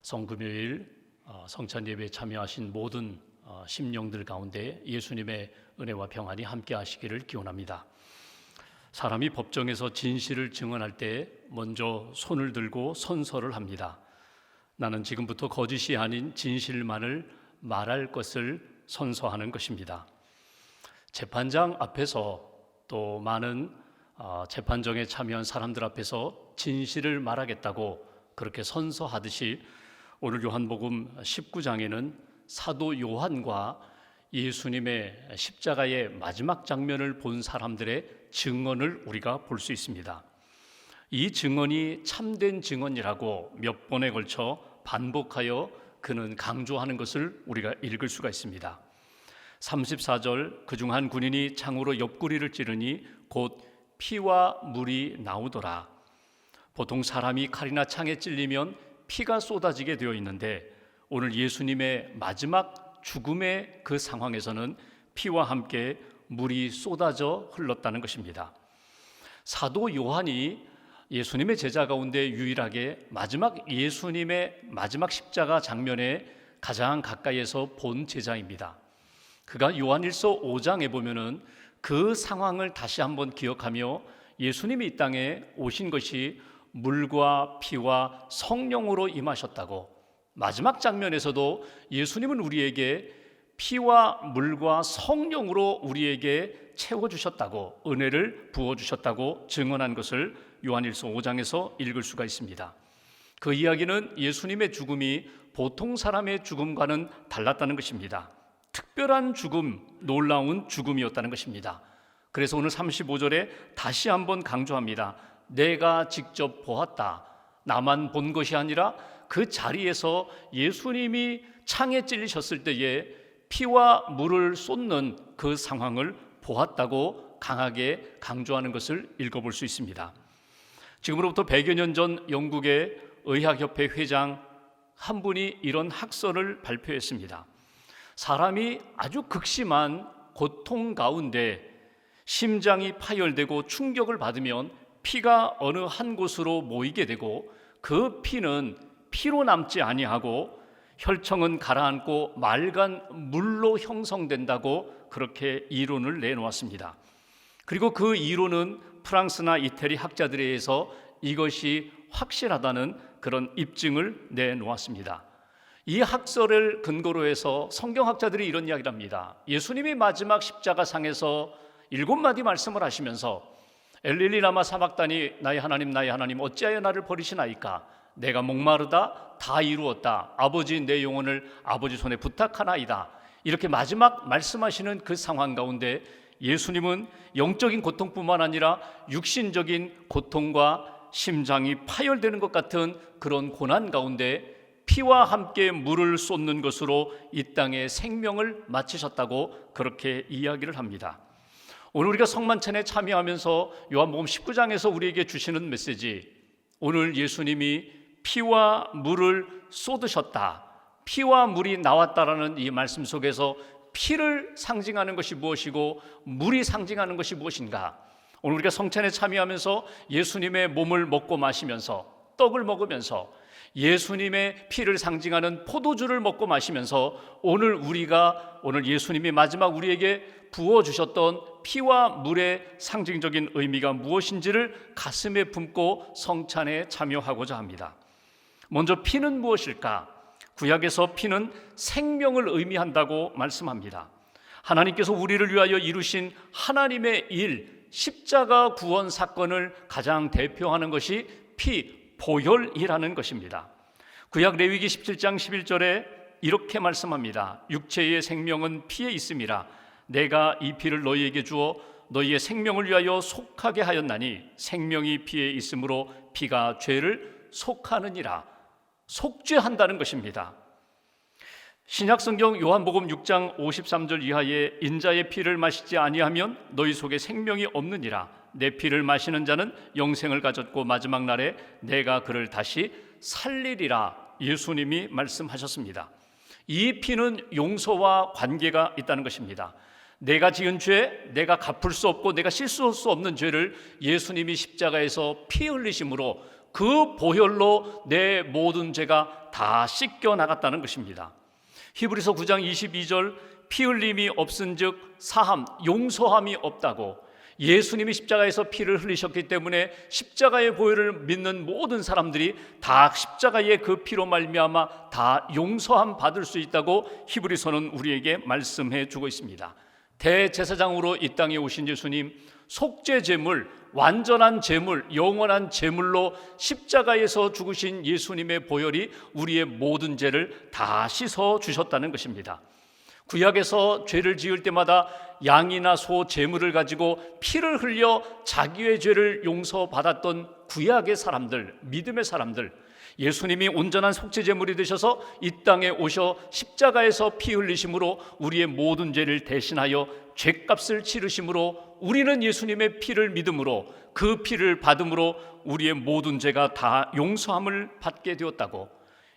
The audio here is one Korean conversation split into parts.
성금요일 성찬 예배에 참여하신 모든 심령들 가운데 예수님의 은혜와 평안이 함께 하시기를 기원합니다. 사람이 법정에서 진실을 증언할 때 먼저 손을 들고 선서를 합니다. 나는 지금부터 거짓이 아닌 진실만을 말할 것을 선서하는 것입니다. 재판장 앞에서 또 많은 재판정에 참여한 사람들 앞에서 진실을 말하겠다고 그렇게 선서하듯이 오늘 요한복음 19장에는 사도 요한과 예수님의 십자가의 마지막 장면을 본 사람들의 증언을 우리가 볼 수 있습니다. 이 증언이 참된 증언이라고 몇 번에 걸쳐 반복하여 그는 강조하는 것을 우리가 읽을 수가 있습니다. 34절 그중 한 군인이 창으로 옆구리를 찌르니 곧 피와 물이 나오더라. 보통 사람이 칼이나 창에 찔리면 피가 쏟아지게 되어 있는데 오늘 예수님의 마지막 죽음의 그 상황에서는 피와 함께 물이 쏟아져 흘렀다는 것입니다. 사도 요한이 예수님의 제자 가운데 유일하게 예수님의 마지막 십자가 장면에 가장 가까이에서 본 제자입니다. 그가 요한일서 5장에 보면은 그 상황을 다시 한번 기억하며 예수님이 이 땅에 오신 것이 물과 피와 성령으로 임하셨다고, 마지막 장면에서도 예수님은 우리에게 피와 물과 성령으로 우리에게 채워주셨다고, 은혜를 부어주셨다고 증언한 것을 요한일서 5장에서 읽을 수가 있습니다. 그 이야기는 예수님의 죽음이 보통 사람의 죽음과는 달랐다는 것입니다. 특별한 죽음, 놀라운 죽음이었다는 것입니다. 그래서 오늘 35절에 다시 한번 강조합니다. 내가 직접 보았다. 나만 본 것이 아니라 그 자리에서 예수님이 창에 찔리셨을 때에 피와 물을 쏟는 그 상황을 보았다고 강하게 강조하는 것을 읽어볼 수 있습니다. 지금으로부터 100여 년 전 영국의 의학협회 회장 한 분이 이런 학설을 발표했습니다. 사람이 아주 극심한 고통 가운데 심장이 파열되고 충격을 받으면 피가 어느 한 곳으로 모이게 되고 그 피는 피로 남지 아니하고 혈청은 가라앉고 맑은 물로 형성된다고 그렇게 이론을 내놓았습니다. 그리고 그 이론은 프랑스나 이태리 학자들에 의해서 이것이 확실하다는 그런 입증을 내놓았습니다. 이 학설을 근거로 해서 성경학자들이 이런 이야기를 합니다. 예수님이 마지막 십자가상에서 7마디 말씀을 하시면서 엘릴리 라마 사박다니 나의 하나님 어찌하여 나를 버리시나이까. 내가 목마르다 다 이루었다. 아버지 내 영혼을 아버지 손에 부탁하나이다. 이렇게 마지막 말씀하시는 그 상황 가운데 예수님은 영적인 고통뿐만 아니라 육신적인 고통과 심장이 파열되는 것 같은 그런 고난 가운데 피와 함께 물을 쏟는 것으로 이 땅에 생명을 마치셨다고 그렇게 이야기를 합니다. 오늘 우리가 성만찬에 참여하면서 요한복음 19장에서 우리에게 주시는 메시지, 오늘 예수님이 피와 물을 쏟으셨다, 피와 물이 나왔다라는 이 말씀 속에서 피를 상징하는 것이 무엇이고 물이 상징하는 것이 무엇인가? 오늘 우리가 성찬에 참여하면서 예수님의 몸을 먹고 마시면서, 떡을 먹으면서 예수님의 피를 상징하는 포도주를 먹고 마시면서 오늘 예수님이 마지막 우리에게 부어주셨던 피와 물의 상징적인 의미가 무엇인지를 가슴에 품고 성찬에 참여하고자 합니다. 먼저 피는 무엇일까? 구약에서 피는 생명을 의미한다고 말씀합니다. 하나님께서 우리를 위하여 이루신 하나님의 일, 십자가 구원 사건을 가장 대표하는 것이 보혈이라는 것입니다. 구약 레위기 17장 11절에 이렇게 말씀합니다. 육체의 생명은 피에 있음이라. 내가 이 피를 너희에게 주어 너희의 생명을 위하여 속하게 하였나니 생명이 피에 있으므로 피가 죄를 속하느니라. 속죄한다는 것입니다. 신약성경 요한복음 6장 53절 이하에 인자의 피를 마시지 아니하면 너희 속에 생명이 없느니라. 내 피를 마시는 자는 영생을 가졌고 마지막 날에 내가 그를 다시 살리리라. 예수님이 말씀하셨습니다. 이 피는 용서와 관계가 있다는 것입니다. 내가 지은 죄, 내가 갚을 수 없고 내가 실수할 수 없는 죄를 예수님이 십자가에서 피 흘리심으로 그 보혈로 내 모든 죄가 다 씻겨 나갔다는 것입니다. 히브리서 9장 22절 피 흘림이 없은즉 사함, 용서함이 없다고, 예수님이 십자가에서 피를 흘리셨기 때문에 십자가의 보혈을 믿는 모든 사람들이 다 십자가의 그 피로 말미암아 다 용서함 받을 수 있다고 히브리서는 우리에게 말씀해 주고 있습니다. 대제사장으로 이 땅에 오신 예수님, 속죄 제물, 완전한 제물, 영원한 제물로 십자가에서 죽으신 예수님의 보혈이 우리의 모든 죄를 다 씻어 주셨다는 것입니다. 구약에서 죄를 지을 때마다 양이나 소 제물을 가지고 피를 흘려 자기의 죄를 용서받았던 구약의 사람들, 믿음의 사람들, 예수님이 온전한 속죄 제물이 되셔서 이 땅에 오셔 십자가에서 피 흘리심으로 우리의 모든 죄를 대신하여 죄값을 치르심으로 우리는 예수님의 피를 믿음으로, 그 피를 받음으로 우리의 모든 죄가 다 용서함을 받게 되었다고,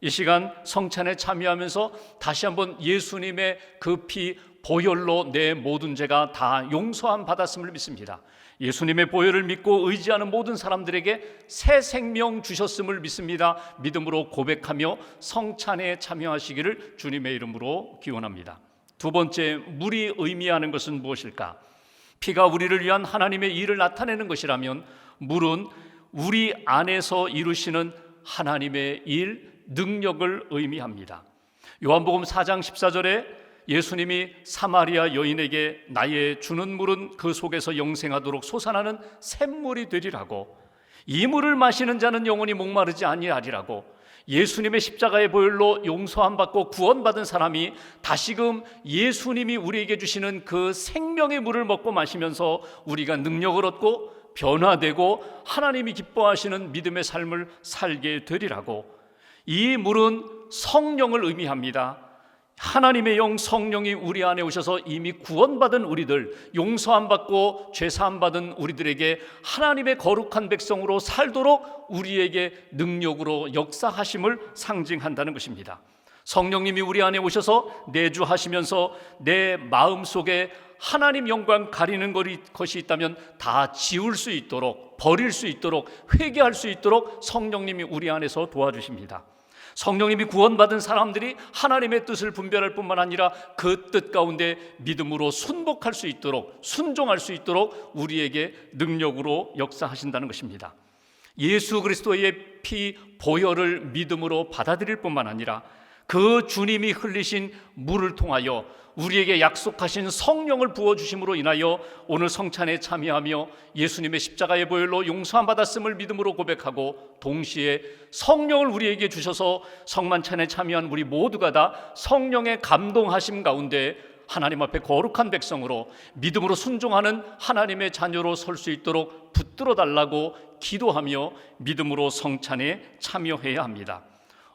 이 시간 성찬에 참여하면서 다시 한번 예수님의 그 피 보혈로 내 모든 죄가 다 용서함 받았음을 믿습니다. 예수님의 보혈을 믿고 의지하는 모든 사람들에게 새 생명 주셨음을 믿습니다. 믿음으로 고백하며 성찬에 참여하시기를 주님의 이름으로 기원합니다. 두 번째, 물이 의미하는 것은 무엇일까? 피가 우리를 위한 하나님의 일을 나타내는 것이라면 물은 우리 안에서 이루시는 하나님의 일, 능력을 의미합니다. 요한복음 4장 14절에 예수님이 사마리아 여인에게 나의 주는 물은 그 속에서 영생하도록 솟아나는 샘물이 되리라고, 이 물을 마시는 자는 영원히 목마르지 아니하리라고, 예수님의 십자가의 보혈로 용서함 받고 구원받은 사람이 다시금 예수님이 우리에게 주시는 그 생명의 물을 먹고 마시면서 우리가 능력을 얻고 변화되고 하나님이 기뻐하시는 믿음의 삶을 살게 되리라고, 이 물은 성령을 의미합니다. 하나님의 영 성령이 우리 안에 오셔서 이미 구원받은 우리들, 용서함 받고 죄사함 받은 우리들에게 하나님의 거룩한 백성으로 살도록 우리에게 능력으로 역사하심을 상징한다는 것입니다. 성령님이 우리 안에 오셔서 내주하시면서 내 마음속에 하나님 영광 가리는 것이 있다면 다 지울 수 있도록, 버릴 수 있도록, 회개할 수 있도록 성령님이 우리 안에서 도와주십니다. 성령님이 구원받은 사람들이 하나님의 뜻을 분별할 뿐만 아니라 그 뜻 가운데 믿음으로 순복할 수 있도록, 순종할 수 있도록 우리에게 능력으로 역사하신다는 것입니다. 예수 그리스도의 피 보혈을 믿음으로 받아들일 뿐만 아니라 그 주님이 흘리신 물을 통하여 우리에게 약속하신 성령을 부어주심으로 인하여 오늘 성찬에 참여하며 예수님의 십자가의 보혈로 용서함 받았음을 믿음으로 고백하고, 동시에 성령을 우리에게 주셔서 성만찬에 참여한 우리 모두가 다 성령의 감동하심 가운데 하나님 앞에 거룩한 백성으로 믿음으로 순종하는 하나님의 자녀로 설 수 있도록 붙들어 달라고 기도하며 믿음으로 성찬에 참여해야 합니다.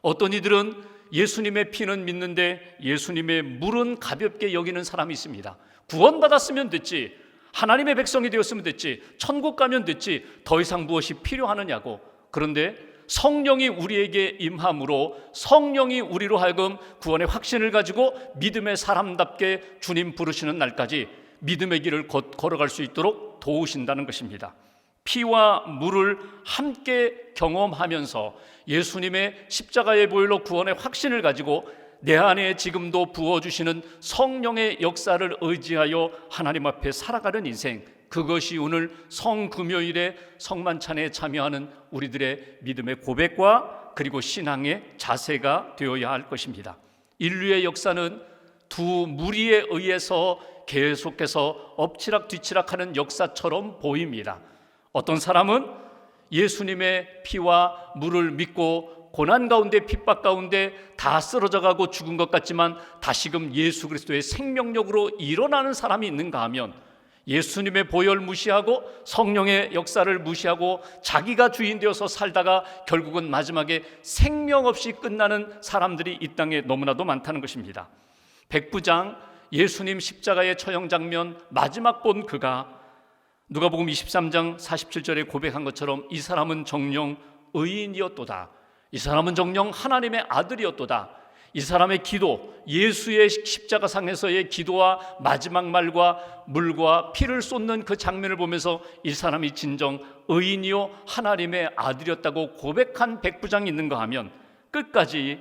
어떤 이들은 예수님의 피는 믿는데 예수님의 물은 가볍게 여기는 사람이 있습니다. 구원받았으면 됐지, 하나님의 백성이 되었으면 됐지, 천국 가면 됐지, 더 이상 무엇이 필요하느냐고. 그런데 성령이 우리에게 임함으로 성령이 우리로 하여금 구원의 확신을 가지고 믿음의 사람답게 주님 부르시는 날까지 믿음의 길을 걸어갈 수 있도록 도우신다는 것입니다. 피와 물을 함께 경험하면서 예수님의 십자가의 보혈로 구원의 확신을 가지고 내 안에 지금도 부어주시는 성령의 역사를 의지하여 하나님 앞에 살아가는 인생, 그것이 오늘 성금요일에 성만찬에 참여하는 우리들의 믿음의 고백과 그리고 신앙의 자세가 되어야 할 것입니다. 인류의 역사는 두 무리에 의해서 계속해서 엎치락뒤치락하는 역사처럼 보입니다. 어떤 사람은 예수님의 피와 물을 믿고 고난 가운데 핍박 가운데 다 쓰러져가고 죽은 것 같지만 다시금 예수 그리스도의 생명력으로 일어나는 사람이 있는가 하면, 예수님의 보혈 무시하고 성령의 역사를 무시하고 자기가 주인 되어서 살다가 결국은 마지막에 생명 없이 끝나는 사람들이 이 땅에 너무나도 많다는 것입니다. 백부장, 예수님 십자가의 처형 장면 마지막 본 그가 누가복음 23장 47절에 고백한 것처럼 이 사람은 정녕 의인이었도다, 이 사람은 정녕 하나님의 아들이었도다, 이 사람의 기도, 예수의 십자가상에서의 기도와 마지막 말과 물과 피를 쏟는 그 장면을 보면서 이 사람이 진정 의인이요 하나님의 아들이었다고 고백한 백부장이 있는가 하면, 끝까지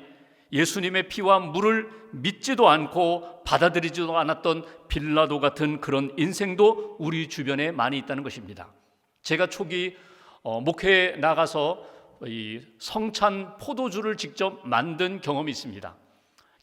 예수님의 피와 물을 믿지도 않고 받아들이지도 않았던 빌라도 같은 그런 인생도 우리 주변에 많이 있다는 것입니다. 제가 초기 목회에 나가서 이 성찬 포도주를 직접 만든 경험이 있습니다.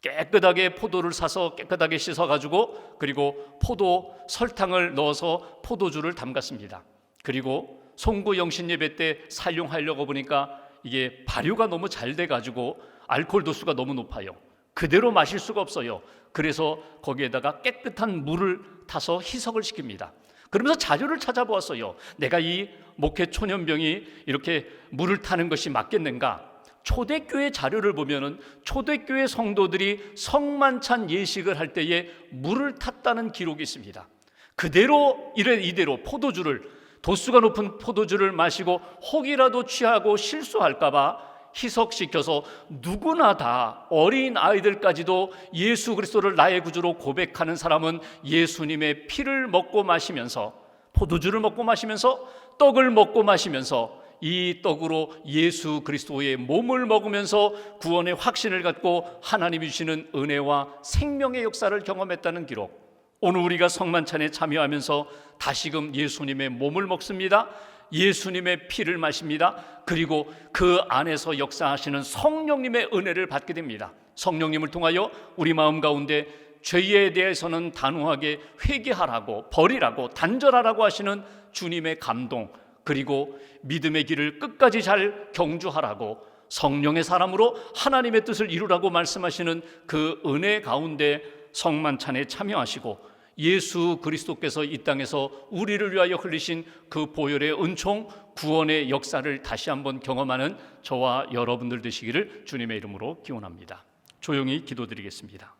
깨끗하게 포도를 사서 깨끗하게 씻어가지고, 그리고 포도 설탕을 넣어서 포도주를 담갔습니다. 그리고 송구 영신 예배 때 사용하려고 보니까 이게 발효가 너무 잘 돼가지고 알코올 도수가 너무 높아요. 그대로 마실 수가 없어요. 그래서 거기에다가 깨끗한 물을 타서 희석을 시킵니다. 그러면서 자료를 찾아보았어요. 내가 이 목회 초년병이 이렇게 물을 타는 것이 맞겠는가? 초대교회 자료를 보면은 초대교회 성도들이 성만찬 예식을 할 때에 물을 탔다는 기록이 있습니다. 그대로 이대로 포도주를, 도수가 높은 포도주를 마시고 혹이라도 취하고 실수할까 봐 희석시켜서 누구나 다, 어린 아이들까지도 예수 그리스도를 나의 구주로 고백하는 사람은 예수님의 피를 먹고 마시면서, 포도주를 먹고 마시면서, 떡을 먹고 마시면서 이 떡으로 예수 그리스도의 몸을 먹으면서 구원의 확신을 갖고 하나님이 주시는 은혜와 생명의 역사를 경험했다는 기록. 오늘 우리가 성만찬에 참여하면서 다시금 예수님의 몸을 먹습니다. 예수님의 피를 마십니다. 그리고 그 안에서 역사하시는 성령님의 은혜를 받게 됩니다. 성령님을 통하여 우리 마음 가운데 죄에 대해서는 단호하게 회개하라고, 버리라고, 단절하라고 하시는 주님의 감동, 그리고 믿음의 길을 끝까지 잘 경주하라고, 성령의 사람으로 하나님의 뜻을 이루라고 말씀하시는 그 은혜 가운데 성만찬에 참여하시고, 예수 그리스도께서 이 땅에서 우리를 위하여 흘리신 그 보혈의 은총, 구원의 역사를 다시 한번 경험하는 저와 여러분들 되시기를 주님의 이름으로 기원합니다. 조용히 기도드리겠습니다.